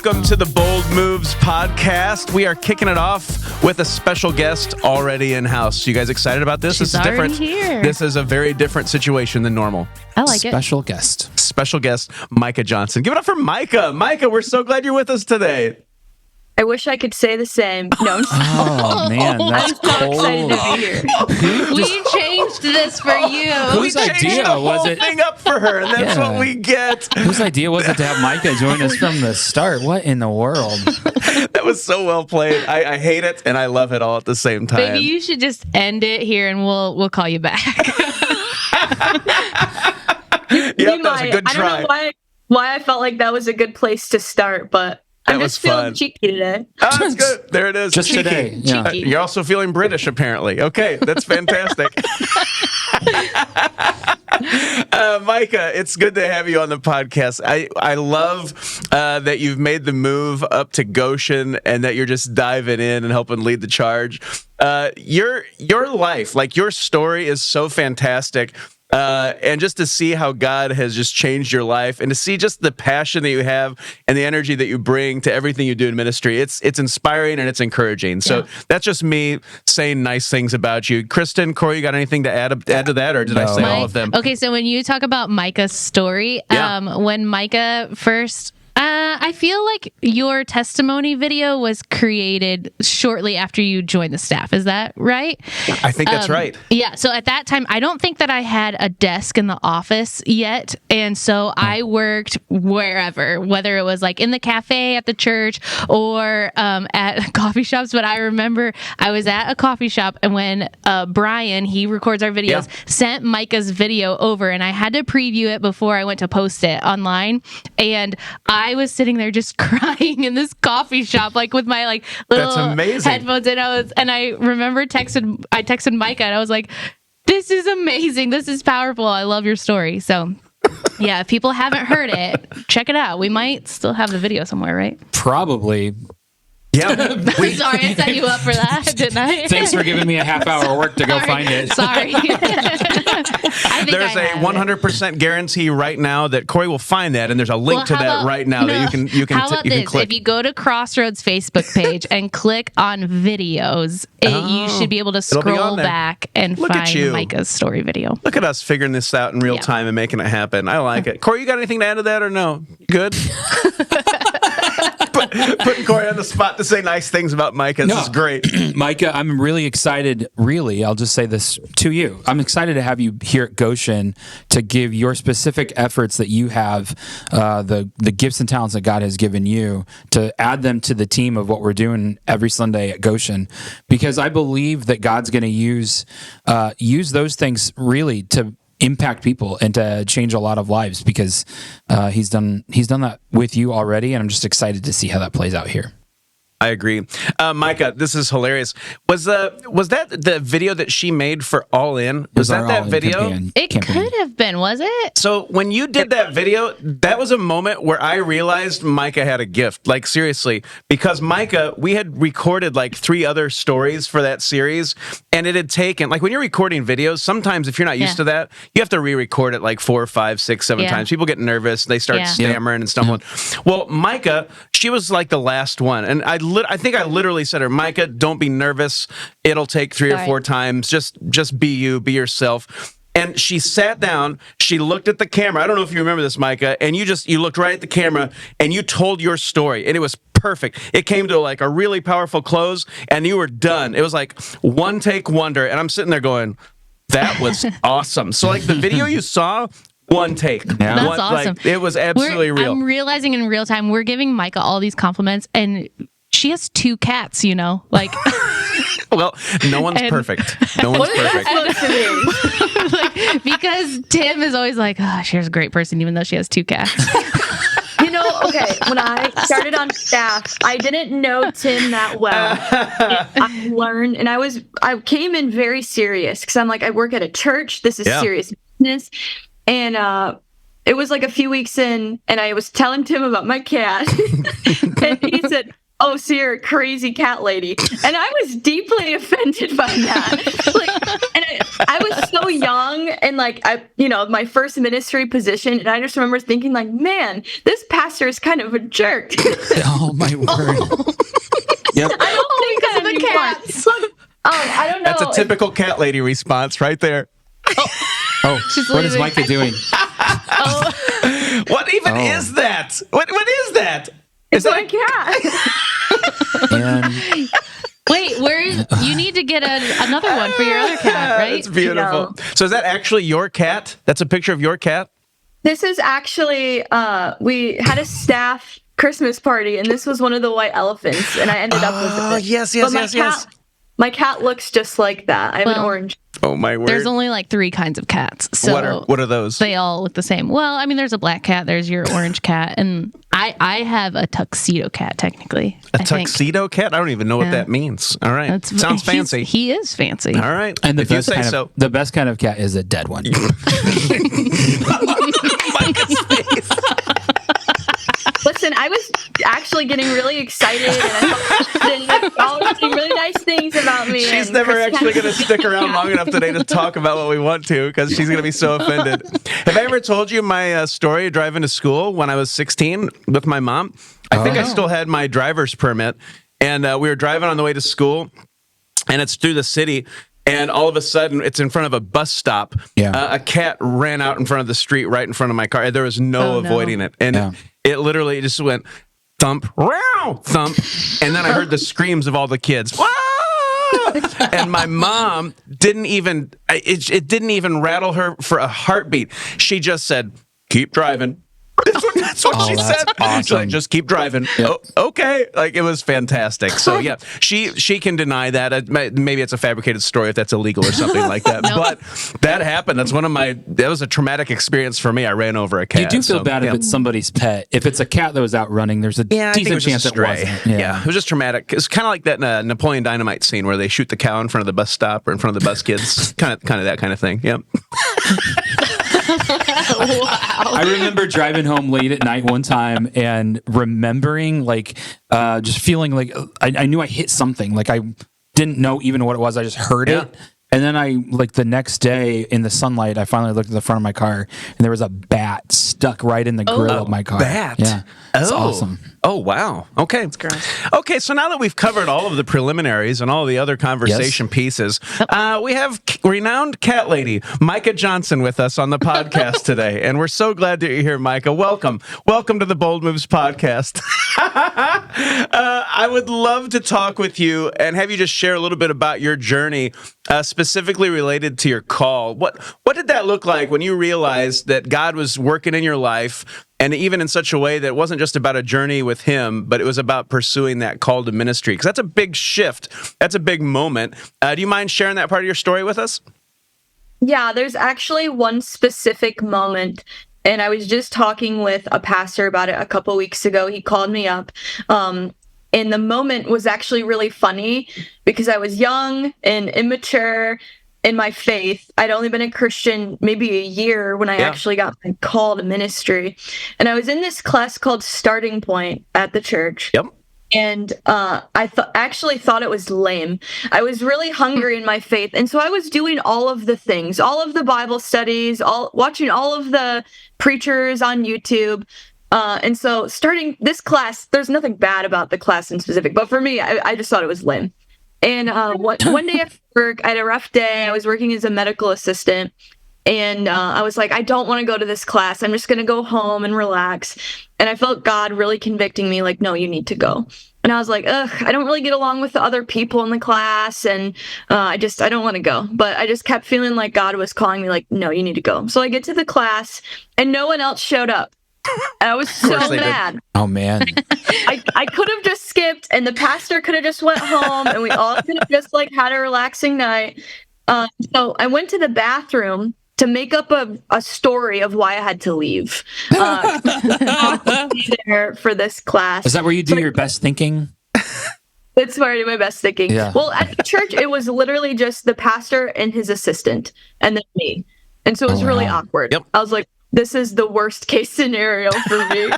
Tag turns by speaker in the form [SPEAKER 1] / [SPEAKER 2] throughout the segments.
[SPEAKER 1] Welcome to the Bold Moves podcast. We are kicking it off with a special guest already in-house. You guys excited about this?
[SPEAKER 2] She's
[SPEAKER 1] this is different.
[SPEAKER 2] Here.
[SPEAKER 1] This is a very different situation than normal.
[SPEAKER 2] I like it.
[SPEAKER 3] Special guest.
[SPEAKER 1] Special guest, Micah Johnson. Give it up for Micah. Micah, we're so glad you're with us today.
[SPEAKER 4] I wish I could say the same. No, I'm sorry.
[SPEAKER 3] Oh, man, that's
[SPEAKER 4] I'm so excited to
[SPEAKER 3] cold.
[SPEAKER 4] be here.
[SPEAKER 2] We changed this for you.
[SPEAKER 3] Whose idea
[SPEAKER 1] the
[SPEAKER 3] was
[SPEAKER 1] whole
[SPEAKER 3] it?
[SPEAKER 1] thing up for her, and that's
[SPEAKER 3] Yeah.
[SPEAKER 1] what we get.
[SPEAKER 3] Whose idea was it to have Micah join us from the start? What in the world?
[SPEAKER 1] That was so well played. I hate it, and I love it all at the same time.
[SPEAKER 2] Maybe you should just end it here, and we'll call you back.
[SPEAKER 1] Yep, that was a good
[SPEAKER 4] I
[SPEAKER 1] try.
[SPEAKER 4] don't know why I felt like that was a good place to start, but I'm
[SPEAKER 1] That
[SPEAKER 4] just
[SPEAKER 1] was
[SPEAKER 4] feeling
[SPEAKER 1] fun.
[SPEAKER 4] cheeky today.
[SPEAKER 1] Oh, that's good. There it is.
[SPEAKER 3] Just
[SPEAKER 1] Cheeky.
[SPEAKER 3] today. Yeah.
[SPEAKER 1] You're also feeling British, apparently. Okay, that's fantastic. Micah, it's good to have you on the podcast. I love that you've made the move up to Goshen and that you're just diving in and helping lead the charge. Your life, like your story, is so fantastic. And just to see how God has just changed your life and to see just the passion that you have and the energy that you bring to everything you do in ministry, it's inspiring and it's encouraging. So that's just me saying nice things about you. Kristen, Corey, you got anything to add to that, or did I say all of them?
[SPEAKER 2] Okay, so when you talk about Micah's story, when Micah first... I feel like your testimony video was created shortly after you joined the staff. Is that right?
[SPEAKER 1] I think that's right.
[SPEAKER 2] Yeah. So at that time, I don't think that I had a desk in the office yet. And so I worked wherever, whether it was like in the cafe at the church or at coffee shops. But I remember I was at a coffee shop, and when Brian, he records our videos, sent Micah's video over, and I had to preview it before I went to post it online. And I was sitting there just crying in this coffee shop, like with my little
[SPEAKER 1] That's amazing.
[SPEAKER 2] headphones, and I remember I texted Micah, and I was like, "This is amazing. This is powerful. I love your story." So, yeah, if people haven't heard it, check it out. We might still have the video somewhere, right?
[SPEAKER 3] Probably.
[SPEAKER 1] Yeah.
[SPEAKER 2] Sorry, I set you up for that, didn't I?
[SPEAKER 3] Thanks for giving me a half hour work to go find it.
[SPEAKER 2] Sorry. I think
[SPEAKER 1] There's
[SPEAKER 2] I
[SPEAKER 1] a
[SPEAKER 2] have
[SPEAKER 1] 100% guarantee right now that Corey will find that, and there's a link to
[SPEAKER 2] Well, how
[SPEAKER 1] that
[SPEAKER 2] about-
[SPEAKER 1] right now that you can
[SPEAKER 2] How about this?
[SPEAKER 1] click.
[SPEAKER 2] If you go to Crossroads Facebook page and click on videos, you should be able to
[SPEAKER 1] It'll be on
[SPEAKER 2] scroll
[SPEAKER 1] there.
[SPEAKER 2] back and
[SPEAKER 1] Look at you.
[SPEAKER 2] find Micah's story video.
[SPEAKER 1] Look at us figuring this out in real time and making it happen. I like it. Corey, you got anything to add to that or no? Good? Putting Corey on the spot to say nice things about Micah. This is great.
[SPEAKER 3] Micah, I'm really excited. Really, I'll just say this to you. I'm excited to have you here at Goshen to give your specific efforts that you have, the gifts and talents that God has given you, to add them to the team of what we're doing every Sunday at Goshen, because I believe that God's going to use those things really to impact people and to change a lot of lives, because he's done that with you already, and I'm just excited to see how that plays out here.
[SPEAKER 1] I agree. Micah, this is hilarious. Was that the video that she made for All In? Was that
[SPEAKER 3] All In
[SPEAKER 1] video?
[SPEAKER 2] It could have been, was it?
[SPEAKER 1] So when you did that video, that was a moment where I realized Micah had a gift. Like, seriously, because Micah, we had recorded like 3 other stories for that series, and it had taken, like when you're recording videos, sometimes if you're not used to that, you have to re-record it like 4, 5, 6, 7 times. People get nervous. They start stammering and stumbling. Well, Micah, she was like the last one. And I think I literally said to her, Micah, don't be nervous. It'll take 3 or 4 times. Just be you, be yourself. And she sat down, she looked at the camera. I don't know if you remember this, Micah, and you looked right at the camera and you told your story, and it was perfect. It came to like a really powerful close, and you were done. It was like one take wonder, and I'm sitting there going, that was awesome. So like the video you saw, one take.
[SPEAKER 3] Yeah.
[SPEAKER 2] That's awesome.
[SPEAKER 1] Like, it was absolutely real.
[SPEAKER 2] I'm realizing in real time, we're giving Micah all these compliments, and she has 2 cats, like...
[SPEAKER 1] Well, no one's perfect. No one's perfect.
[SPEAKER 2] Because Tim is always like, she has a great person, even though she has 2 cats.
[SPEAKER 4] Okay, when I started on staff, I didn't know Tim that well. I learned, and I came in very serious, because I'm like, I work at a church. This is serious business. And it was like a few weeks in, and I was telling Tim about my cat. And he said, "Oh, so you're a crazy cat lady." And I was deeply offended by that. And I was so young, in like my first ministry position, and I just remember thinking like, man, this pastor is kind of a jerk.
[SPEAKER 3] Oh my word. Yep.
[SPEAKER 4] I don't think that
[SPEAKER 2] the
[SPEAKER 4] anymore.
[SPEAKER 2] cats.
[SPEAKER 4] I don't know.
[SPEAKER 1] That's a typical cat lady response right there.
[SPEAKER 3] Oh,
[SPEAKER 2] She's
[SPEAKER 3] what is
[SPEAKER 2] leaving.
[SPEAKER 3] Micah doing?
[SPEAKER 1] What even is that? What is that?
[SPEAKER 4] It's my cat.
[SPEAKER 3] And
[SPEAKER 2] Wait, you need to get another one for your other cat, right?
[SPEAKER 1] That's beautiful.
[SPEAKER 4] No.
[SPEAKER 1] So is that actually your cat? That's a picture of your cat?
[SPEAKER 4] This is actually we had a staff Christmas party, and this was one of the white elephants, and I ended up with it.
[SPEAKER 1] Yes.
[SPEAKER 4] But my cat looks just like that. I have an orange.
[SPEAKER 1] Oh my word.
[SPEAKER 2] There's only like 3 kinds of cats. So
[SPEAKER 1] what are those?
[SPEAKER 2] they all look the same. Well, I mean, there's a black cat, there's your orange cat, and I have a tuxedo cat, technically.
[SPEAKER 1] A tuxedo cat? I don't even know what that means. All right. Sounds fancy.
[SPEAKER 2] He is fancy.
[SPEAKER 1] All right.
[SPEAKER 3] and
[SPEAKER 1] if you say so.
[SPEAKER 3] the best kind of cat is a dead one.
[SPEAKER 1] Micah's face.
[SPEAKER 4] Listen, I was actually getting really excited, and I thought all saying really nice things about me.
[SPEAKER 1] She's
[SPEAKER 4] and
[SPEAKER 1] never
[SPEAKER 4] Chris
[SPEAKER 1] actually
[SPEAKER 4] Kennedy-
[SPEAKER 1] going to stick around long enough today to talk about what we want to because she's going to be so offended. Have I ever told you my story of driving to school when I was 16 with my mom? I think I still had my driver's permit, and we were driving on the way to school, and it's through the city. And all of a sudden, it's in front of a bus stop.
[SPEAKER 3] Yeah.
[SPEAKER 1] A cat ran out in front of the street right in front of my car. There was no avoiding it. And it literally just went thump, row, thump. And then I heard the screams of all the kids. And my mom didn't even, it didn't even rattle her for a heartbeat. She just said, keep driving. That's what she said.
[SPEAKER 3] Awesome.
[SPEAKER 1] She's like, just keep driving.
[SPEAKER 3] Yep.
[SPEAKER 1] Oh, okay. Like, it was fantastic. So yeah, she can deny that. Maybe it's a fabricated story if that's illegal or something like that. But that happened. That was a traumatic experience for me. I ran over a cat.
[SPEAKER 3] You do feel bad if it's somebody's pet. If it's a cat that was out running, there's a decent chance it wasn't.
[SPEAKER 1] Yeah, it was just traumatic. It's kind of like that Napoleon Dynamite scene where they shoot the cow in front of the bus stop or in front of the bus kids. kind of that kind of thing. Yep.
[SPEAKER 2] Wow.
[SPEAKER 3] I remember driving home late at night one time and remembering just feeling like I knew I hit something. Like I didn't know even what it was. I just heard it. And then the next day in the sunlight, I finally looked at the front of my car and there was a bat stuck right in the grill of my car.
[SPEAKER 1] Bat?
[SPEAKER 3] Yeah. It's awesome.
[SPEAKER 1] Oh, wow. Okay. That's
[SPEAKER 2] gross.
[SPEAKER 1] Okay, so now that we've covered all of the preliminaries and all the other conversation pieces, we have renowned cat lady, Micah Johnson, with us on the podcast today. And we're so glad that you're here, Micah. Welcome. Welcome to the Bold Moves podcast. I would love to talk with you and have you just share a little bit about your journey, specifically related to your call. What did that look like when you realized that God was working in your life, and even in such a way that it wasn't just about a journey with him, but it was about pursuing that call to ministry? Because that's a big shift. That's a big moment. Do you mind sharing that part of your story with us?
[SPEAKER 4] Yeah, there's actually one specific moment, and I was just talking with a pastor about it a couple weeks ago. He called me up, and the moment was actually really funny because I was young and immature in my faith. I'd only been a Christian maybe a year when I actually got my call to ministry. And I was in this class called Starting Point at the church.
[SPEAKER 1] Yep.
[SPEAKER 4] And I actually thought it was lame. I was really hungry in my faith. And so I was doing all of the things, all of the Bible studies, watching all of the preachers on YouTube. And so starting this class, there's nothing bad about the class in specific, but for me, I just thought it was lame. And one day after work, I had a rough day. I was working as a medical assistant, and I was like, I don't want to go to this class. I'm just going to go home and relax. And I felt God really convicting me, like, no, you need to go. And I was like, I don't really get along with the other people in the class, and I don't want to go. But I just kept feeling like God was calling me, like, no, you need to go. So I get to the class, and no one else showed up. And I was so mad.
[SPEAKER 3] Oh, man.
[SPEAKER 4] I could have just skipped, and the pastor could have just went home, and we all could have just had a relaxing night. So I went to the bathroom to make up a story of why I had to leave. Be there for this class.
[SPEAKER 3] Is that where you do your best thinking?
[SPEAKER 4] It's where I do my best thinking.
[SPEAKER 3] Yeah.
[SPEAKER 4] Well, at the church, it was literally just the pastor and his assistant, and then me. And so it was really awkward.
[SPEAKER 1] Yep.
[SPEAKER 4] I was like, this is the worst case scenario for me.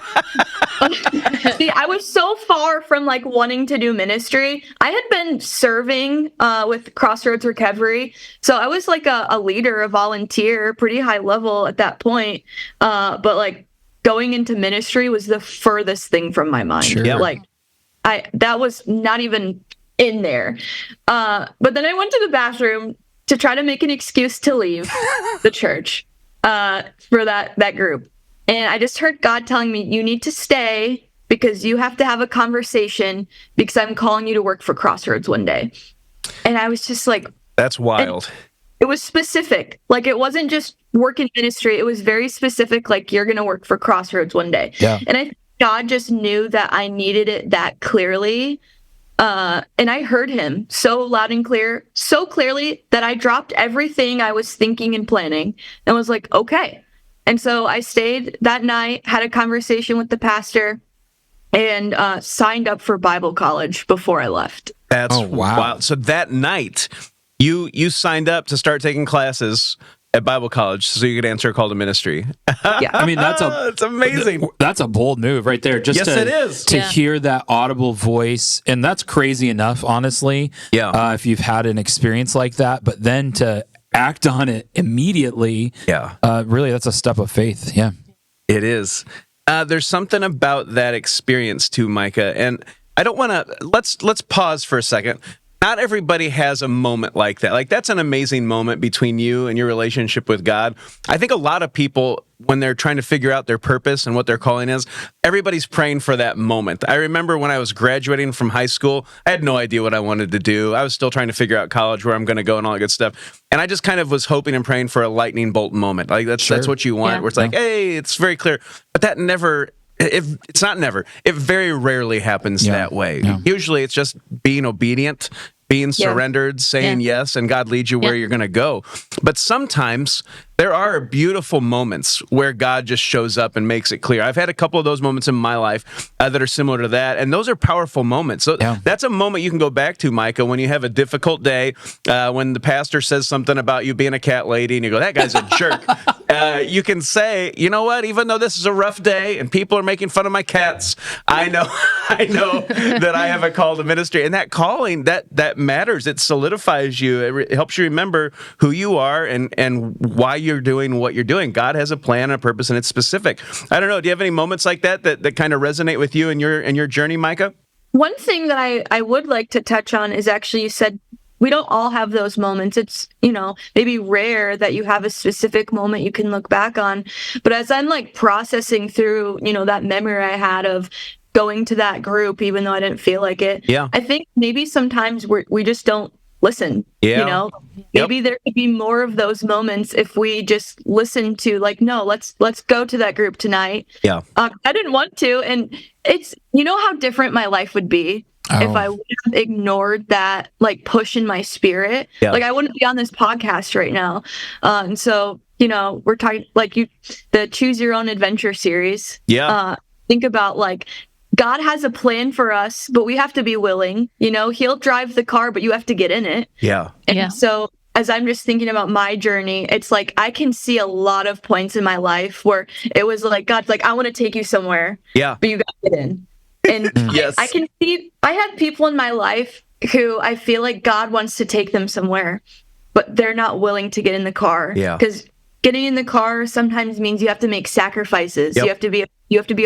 [SPEAKER 4] See, I was so far from like wanting to do ministry. I had been serving with Crossroads Recovery. So I was like a leader, a volunteer, pretty high level at that point. But like going into ministry was the furthest thing from my mind.
[SPEAKER 3] Sure.
[SPEAKER 4] Like that was not even in there. But then I went to the bathroom to try to make an excuse to leave the church for that group. And I just heard God telling me, you need to stay because you have to have a conversation because I'm calling you to work for Crossroads one day. And I was just like,
[SPEAKER 1] that's wild.
[SPEAKER 4] It was specific. Like, it wasn't just work in ministry. It was very specific. Like, you're going to work for Crossroads one day.
[SPEAKER 3] Yeah.
[SPEAKER 4] And I think God just knew that I needed it that clearly. And I heard him so loud and clear, so clearly that I dropped everything I was thinking and planning and was like, okay. And so I stayed that night, had a conversation with the pastor, and signed up for Bible college before I left.
[SPEAKER 1] That's wild. So that night, you signed up to start taking classes at Bible college so you could answer a call to ministry.
[SPEAKER 4] Yeah.
[SPEAKER 3] I mean,
[SPEAKER 1] it's amazing.
[SPEAKER 3] That's a bold move right there. Just
[SPEAKER 1] it is.
[SPEAKER 3] To hear that audible voice, and that's crazy enough, honestly.
[SPEAKER 1] Yeah.
[SPEAKER 3] If you've had an experience like that, but then to act on it immediately.
[SPEAKER 1] Yeah.
[SPEAKER 3] Really, that's a step of faith. Yeah.
[SPEAKER 1] It is. There's something about that experience too, Micah, and I don't want to. Let's pause for a second. Not everybody has a moment like that. Like, that's an amazing moment between you and your relationship with God. I think a lot of people, when they're trying to figure out their purpose and what their calling is, everybody's praying for that moment. I remember when I was graduating from high school, I had no idea what I wanted to do. I was still trying to figure out college, where I'm going to go and all that good stuff. And I just kind of was hoping and praying for a lightning bolt moment. Like, that's what you want, where it's like, hey, it's very clear. But that never... it's not never. It very rarely happens that way.
[SPEAKER 3] Yeah.
[SPEAKER 1] Usually it's just being obedient, being surrendered, saying yes, and God leads you where you're going to go. But sometimes there are beautiful moments where God just shows up and makes it clear. I've had a couple of those moments in my life that are similar to that, and those are powerful moments. So that's a moment you can go back to, Micah, when you have a difficult day, when the pastor says something about you being a cat lady, and you go, that guy's a jerk. You can say, you know what, even though this is a rough day and people are making fun of my cats, I know that I have a call to ministry. And that calling, that matters. It solidifies you. It helps you remember who you are and why you're doing what you're doing. God has a plan and a purpose, and it's specific. I don't know. Do you have any moments like that kind of resonate with you in your journey, Micah?
[SPEAKER 4] One thing that I would like to touch on is, actually, you said we don't all have those moments. It's, maybe rare that you have a specific moment you can look back on. But as I'm like processing through, that memory I had of going to that group, even though I didn't feel like it, I think maybe sometimes we just don't listen. Maybe there could be more of those moments if we just listen to, like, no, let's go to that group tonight. I didn't want to, and it's, how different my life would be if I would have ignored that, like, push in my spirit. Like, I wouldn't be on this podcast right now. And so, we're talking like the Choose Your Own Adventure series. Think about, like, God has a plan for us, but we have to be willing. He'll drive the car, but you have to get in it. And so as I'm just thinking about my journey, it's like I can see a lot of points in my life where it was like, God's like, I want to take you somewhere. But you got to get in. And I can see, I have people in my life who I feel like God wants to take them somewhere, but they're not willing to get in the car. Because getting in the car sometimes means you have to make sacrifices. You have to be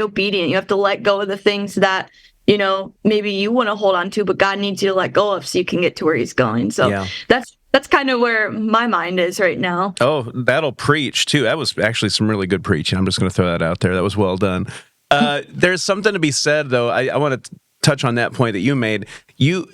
[SPEAKER 4] obedient. You have to let go of the things that, maybe you want to hold on to, but God needs you to let go of so you can get to where he's going. So that's kind of where my mind is right now.
[SPEAKER 1] Oh, that'll preach too. That was actually some really good preaching. I'm just going to throw that out there. That was well done. There's something to be said, though. I want to touch on that point that you made. You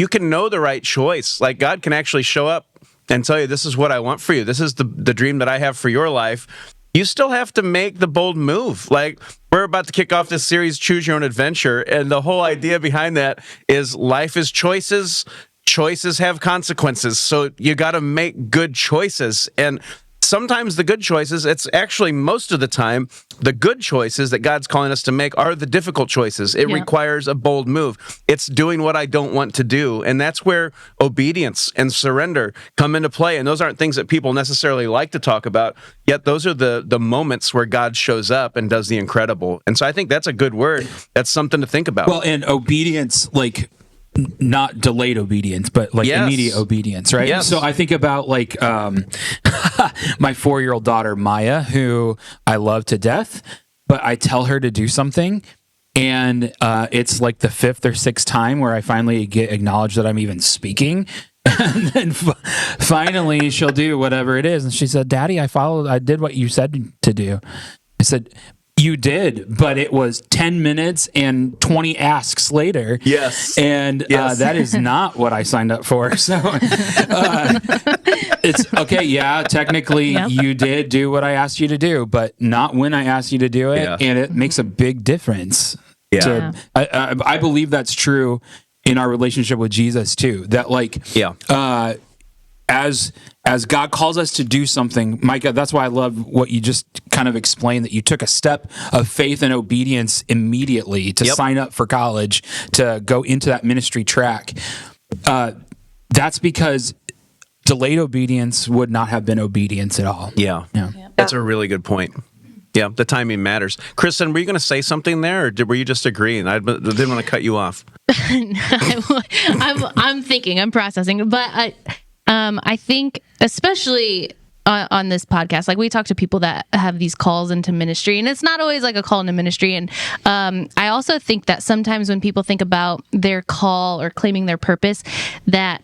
[SPEAKER 1] can know the right choice. Like, God can actually show up and tell you, this is what I want for you. This is the dream that I have for your life. You still have to make the bold move. Like, we're about to kick off this series, Choose Your Own Adventure, and the whole idea behind that is life is choices. Choices have consequences, so you got to make good choices. And sometimes the good choices, it's actually most of the time, the good choices that God's calling us to make are the difficult choices. It requires a bold move. It's doing what I don't want to do. And that's where obedience and surrender come into play. And those aren't things that people necessarily like to talk about, yet those are the moments where God shows up and does the incredible. And so I think that's a good word. That's something to think about.
[SPEAKER 3] Well, and obedience, like, not delayed obedience, but like immediate obedience, right?
[SPEAKER 1] Yes.
[SPEAKER 3] So I think about like my 4-year-old daughter, Maya, who I love to death, but I tell her to do something, and it's like the 5th or 6th time where I finally get acknowledged that I'm even speaking. And then finally she'll do whatever it is. And she said, Daddy, I did what you said to do. I said, you did, but it was 10 minutes and 20 asks later.
[SPEAKER 1] Yes.
[SPEAKER 3] And that is not what I signed up for. So it's okay. Yeah, technically you did do what I asked you to do, but not when I asked you to do it. Yeah. And it makes a big difference. Yeah. I believe that's true in our relationship with Jesus too. That like, as God calls us to do something, Micah, that's why I love what you just kind of explained, that you took a step of faith and obedience immediately to sign up for college, to go into that ministry track. That's because delayed obedience would not have been obedience at all.
[SPEAKER 1] Yeah. That's a really good point. Yeah, the timing matters. Kristen, were you going to say something there, or were you just agreeing? I didn't want to cut you off.
[SPEAKER 2] I'm thinking, I'm processing, but I think especially on this podcast, like we talk to people that have these calls into ministry, and it's not always like a call into ministry. And I also think that sometimes when people think about their call or claiming their purpose, that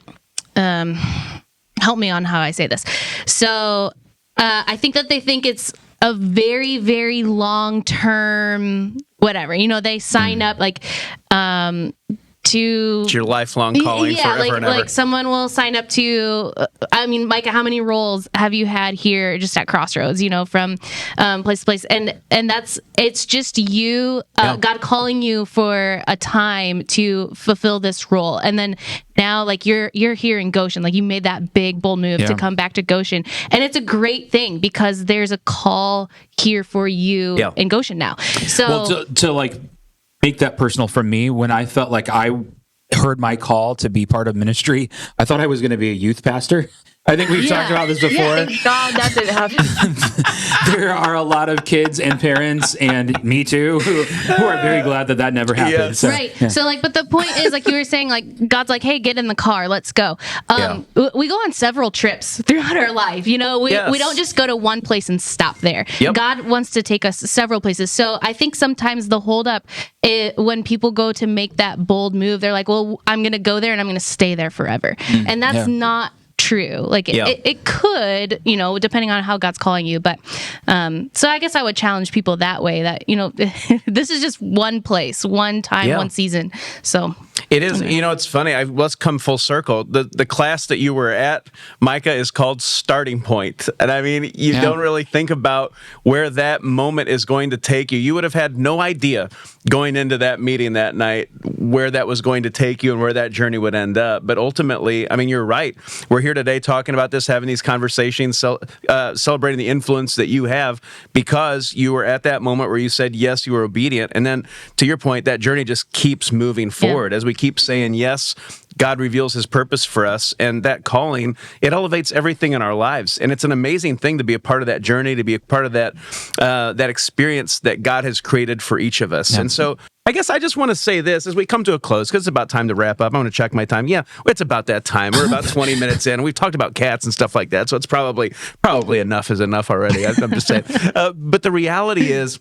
[SPEAKER 2] help me on how I say this. So I think that they think it's a very, very long-term whatever. You know, they sign up like to...
[SPEAKER 1] It's your lifelong calling forever and ever.
[SPEAKER 2] Like someone will sign up to... I mean, Micah, how many roles have you had here just at Crossroads, you know, from place to place? And it's just you, God calling you for a time to fulfill this role. And then now, like, you're here in Goshen. Like, you made that big, bold move to come back to Goshen. And it's a great thing because there's a call here for you in Goshen now. So...
[SPEAKER 3] Well, to like... make that personal for me, when I felt like I heard my call to be part of ministry, I thought I was going to be a youth pastor. I think we've talked about this before.
[SPEAKER 4] Yeah, thank God that didn't happen.
[SPEAKER 3] There are a lot of kids and parents, and me too, who are very glad that never happened.
[SPEAKER 1] Yes.
[SPEAKER 3] So,
[SPEAKER 2] right. So, like, but the point is, like you were saying, like, God's like, hey, get in the car, let's go. We go on several trips throughout our life. You know, we don't just go to one place and stop there.
[SPEAKER 1] Yep.
[SPEAKER 2] God wants to take us several places. So I think sometimes the holdup, when people go to make that bold move, they're like, well, I'm going to go there and I'm going to stay there forever. And that's not true. Like it could, you know, depending on how God's calling you. But so I guess I would challenge people that way, that, you know, this is just one place, one time, one season. So
[SPEAKER 1] it is, you know, it's funny. Let's come full circle. The class that you were at, Micah, is called Starting Point. And I mean, you don't really think about where that moment is going to take you. You would have had no idea going into that meeting that night where that was going to take you and where that journey would end up. But ultimately, I mean, you're right. We're here today talking about this, having these conversations, celebrating the influence that you have because you were at that moment where you said, yes, you were obedient. And then to your point, that journey just keeps moving forward. As we keep saying yes, God reveals his purpose for us, and that calling, it elevates everything in our lives. And it's an amazing thing to be a part of that journey, to be a part of that that experience that God has created for each of us. And so I guess I just want to say this as we come to a close, because it's about time to wrap up. I'm going to check my time. Yeah, it's about that time. We're about 20 minutes in. We've talked about cats and stuff like that, so it's probably enough is enough already. I'm just saying. But the reality is,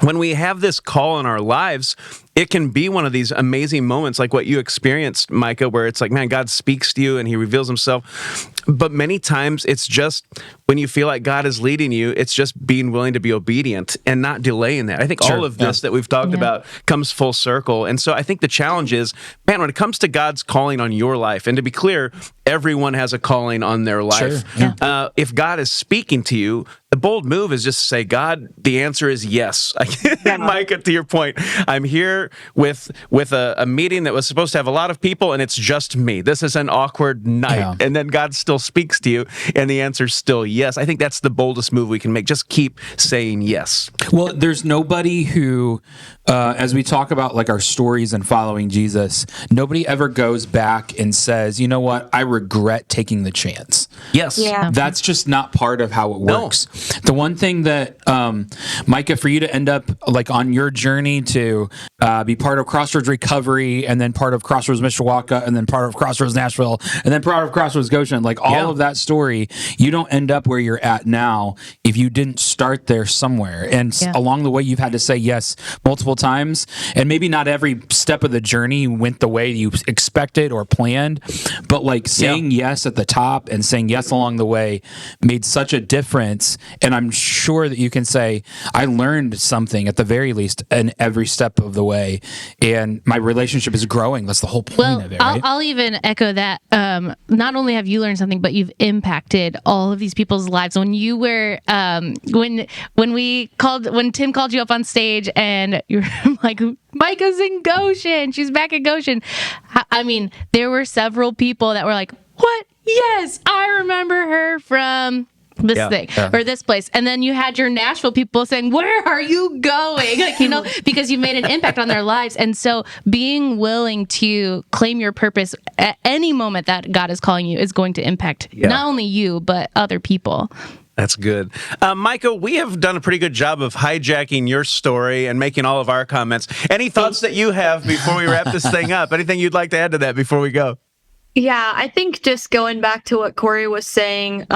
[SPEAKER 1] when we have this call in our lives, it can be one of these amazing moments like what you experienced, Micah, where it's like, man, God speaks to you and he reveals himself. But many times it's just when you feel like God is leading you, it's just being willing to be obedient and not delaying that. I think all of this that we've talked about comes full circle. And so I think the challenge is, man, when it comes to God's calling on your life, and to be clear, everyone has a calling on their life. If God is speaking to you, the bold move is just to say, God, the answer is yes. Micah, to your point, I'm here. there with a meeting that was supposed to have a lot of people, and it's just me. This is an awkward night.
[SPEAKER 3] Yeah.
[SPEAKER 1] And then God still speaks to you, and the answer's still yes. I think that's the boldest move we can make. Just keep saying yes.
[SPEAKER 3] Well, there's nobody who, as we talk about like our stories and following Jesus, nobody ever goes back and says, you know what, I regret taking the chance.
[SPEAKER 1] Yes.
[SPEAKER 4] Yeah.
[SPEAKER 3] That's just not part of how it works. The one thing that, Micah, for you to end up like on your journey to be part of Crossroads Recovery, and then part of Crossroads Mishawaka, and then part of Crossroads Nashville, and then part of Crossroads Goshen, like all of that story, you don't end up where you're at now if you didn't start there somewhere. And along the way, you've had to say yes multiple times, and maybe not every step of the journey went the way you expected or planned, but like saying yes at the top and saying yes along the way made such a difference. And I'm sure that you can say, I learned something at the very least in every step of the way, and my relationship is growing. That's the whole point of it, right?
[SPEAKER 2] I'll even echo that. Not only have you learned something, but you've impacted all of these people's lives. When you were, when Tim called you up on stage, and you're like, Micah's in Goshen. She's back at Goshen. I mean, there were several people that were like, what? Yes, I remember her from this thing or this place. And then you had your Nashville people saying, where are you going? Like, you know, because you've made an impact on their lives. And so being willing to claim your purpose at any moment that God is calling you is going to impact not only you, but other people.
[SPEAKER 1] That's good. Micah, we have done a pretty good job of hijacking your story and making all of our comments. Any thoughts that you have before we wrap this thing up? Anything you'd like to add to that before we go?
[SPEAKER 4] Yeah, I think just going back to what Corey was saying,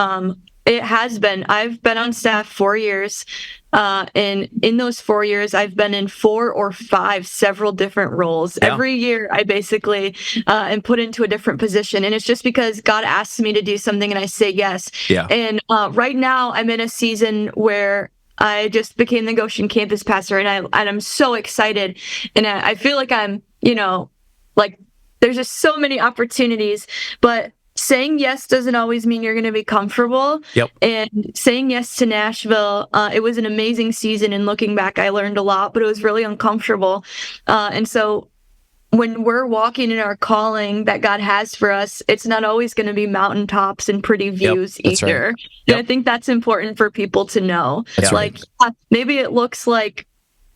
[SPEAKER 4] it has been. I've been on staff 4 years, and in those 4 years, I've been in 4 or 5 several different roles.
[SPEAKER 1] Yeah.
[SPEAKER 4] Every year, I basically am put into a different position, and it's just because God asks me to do something, and I say yes. Yeah. And right now, I'm in a season where I just became the Goshen Campus Pastor, and I'm so excited, and I feel like I'm, like there's just so many opportunities, but saying yes doesn't always mean you're going to be comfortable. Yep. And saying yes to Nashville, it was an amazing season. And looking back, I learned a lot, but it was really uncomfortable. And so when we're walking in our calling that God has for us, it's not always going to be mountaintops and pretty views either. Right. And I think that's important for people to know. That's like, maybe it looks like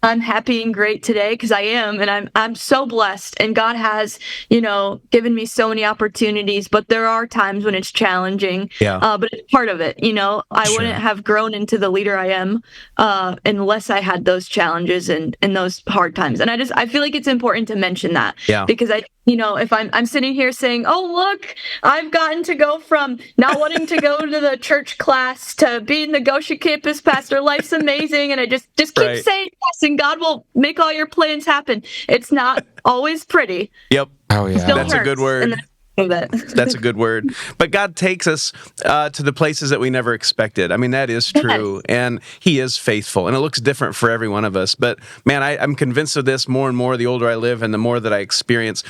[SPEAKER 4] I'm happy and great today because I am, and I'm so blessed, and God has, given me so many opportunities, but there are times when it's challenging. But it's part of it. I wouldn't have grown into the leader I am unless I had those challenges and those hard times. And I feel like it's important to mention that because if I'm sitting here saying, oh, look, I've gotten to go from not wanting to go to the church class to being the Goshen Campus Pastor, life's amazing, and I just keep saying yes, and God will make all your plans happen. It's not always pretty.
[SPEAKER 1] Yep.
[SPEAKER 3] Oh, yeah.
[SPEAKER 1] That's a good word. That's a good word. But God takes us to the places that we never expected. I mean, that is true. And He is faithful. And it looks different for every one of us. But man, I'm convinced of this more and more the older I live and the more that I experience.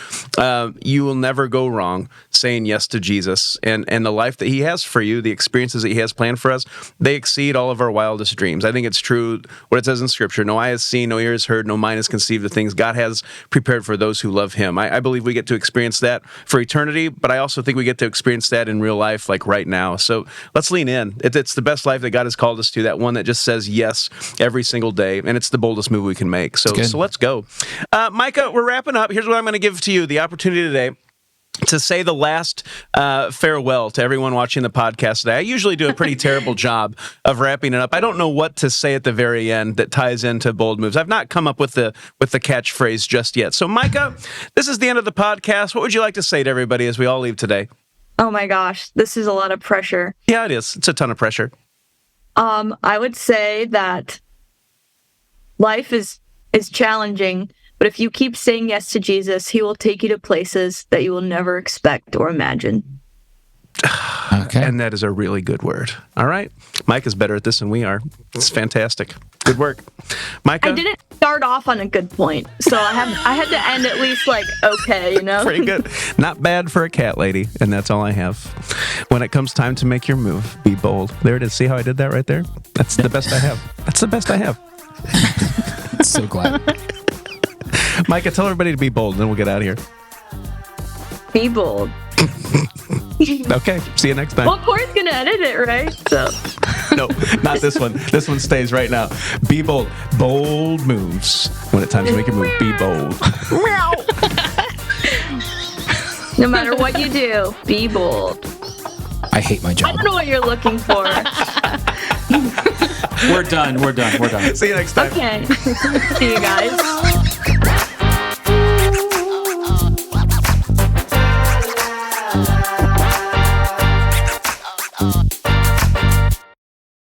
[SPEAKER 1] You will never go wrong saying yes to Jesus. And the life that He has for you, the experiences that He has planned for us, they exceed all of our wildest dreams. I think it's true what it says in Scripture. No eye has seen, no ear has heard, no mind has conceived the things God has prepared for those who love Him. I believe we get to experience that for eternity. But I also think we get to experience that in real life, like right now. So let's lean in. It's the best life that God has called us to, that one that just says yes every single day, and it's the boldest move we can make. So let's go. Micah, we're wrapping up. Here's what I'm going to give to you, the opportunity today to say the last farewell to everyone watching the podcast today. I usually do a pretty terrible job of wrapping it up. I don't know what to say at the very end that ties into bold moves. I've not come up with the catchphrase just yet. So, Micah, this is the end of the podcast. What would you like to say to everybody as we all leave today?
[SPEAKER 4] Oh my gosh, this is a lot of pressure.
[SPEAKER 1] Yeah, it is. It's a ton of pressure.
[SPEAKER 4] I would say that life is challenging. But if you keep saying yes to Jesus, He will take you to places that you will never expect or imagine.
[SPEAKER 1] Okay. And that is a really good word. All right. Mike is better at this than we are. It's fantastic. Good work. Micah?
[SPEAKER 4] I didn't start off on a good point, so I had to end at least okay,
[SPEAKER 1] Pretty good. Not bad for a cat lady, and that's all I have. When it comes time to make your move, be bold. There it is. See how I did that right there? That's the best I have. That's the best I have.
[SPEAKER 3] So glad.
[SPEAKER 1] Micah, tell everybody to be bold, and then we'll get out of here.
[SPEAKER 4] Be bold.
[SPEAKER 1] Okay, see you next time.
[SPEAKER 4] Well, Corey's gonna edit it, right? So
[SPEAKER 1] No, not this one. This one stays right now. Be bold. Bold moves. When it's time to make a move, be bold.
[SPEAKER 4] no matter what you do, be bold.
[SPEAKER 3] I hate my
[SPEAKER 4] I
[SPEAKER 3] job.
[SPEAKER 4] don't know what you're looking for.
[SPEAKER 3] We're done.
[SPEAKER 1] See you next time.
[SPEAKER 4] Okay. See you guys.